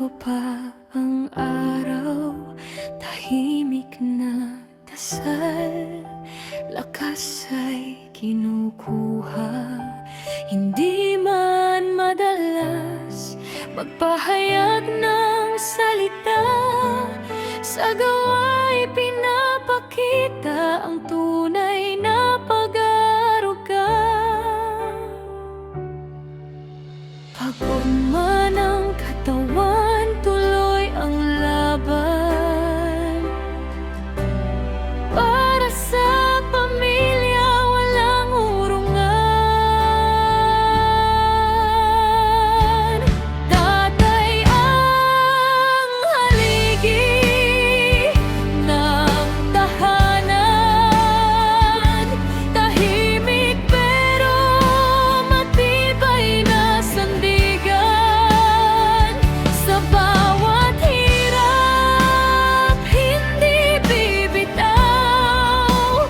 Bago pa ang araw, tahimik na dasal, lakas ay kinukuha. Hindi man madalas magpahayag ng salita, sa gawa'y pinapakita ang tunay na pag-aaruga. Pagod man ang katawan, tuloy ang laban. Para sa pamilya, walang urungan. Tatay ang haligi ng tahanan, tahimik pero matibay na sandigan. Sa bawat hirap, hindi bibitaw.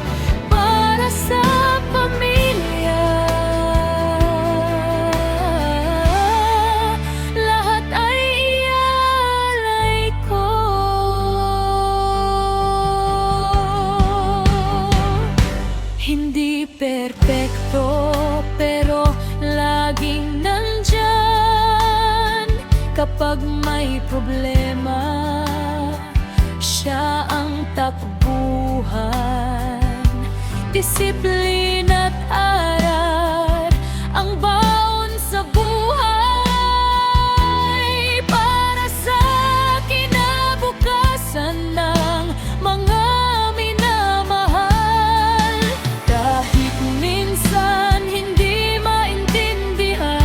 Para sa pamilya, lahat ay ialay ko. Hindi perpekto, pero laging nandyan. Kapag may problema, siya ang takbuhan. Disiplina't aral ang baon sa buhay. Para sa kinabukasan ng mga minamahal. Kahit minsan hindi maintindihan,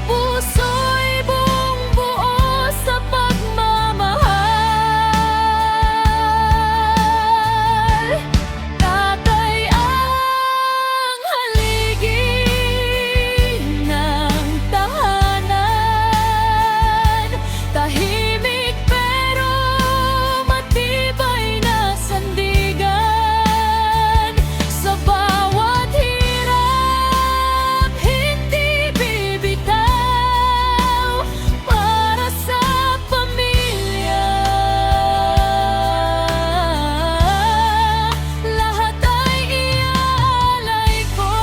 puso'y buong buo sa pagmamahal. Tatay ang haligi ng tahanan, tahimik pero matibay na sandigan. Sa bawat hirap, hindi bibitaw. Para sa pamilya, lahat ay iaalay ko.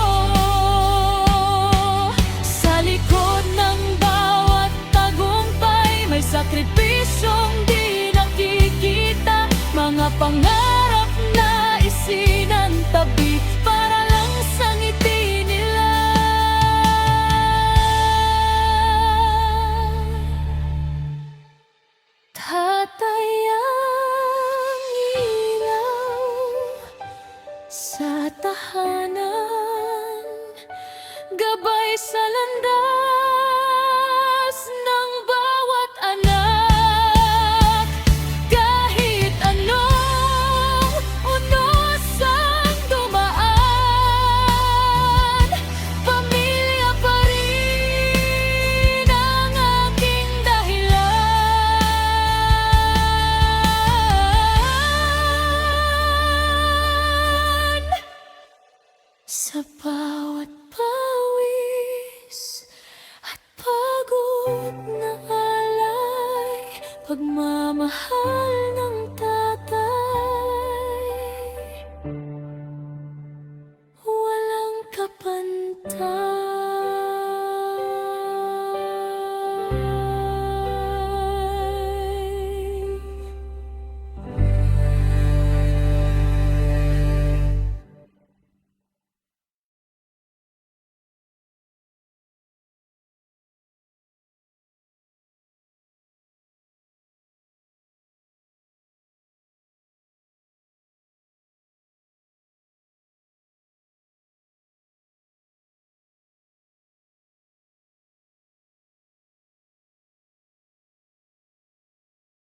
Sa likod ng bawat tagumpay, may sakripisyong di nakikita. Mga pangarap na isinantabi para lang sa ngiti nila. Tatay ang ilaw sa tahanan, gabay sa landas ng bawat anak. Kahit anong unos ang dumaan, pamilya pa rin ang aking dahilan. Sa bawat pawis at pagod na alay, pagmamahal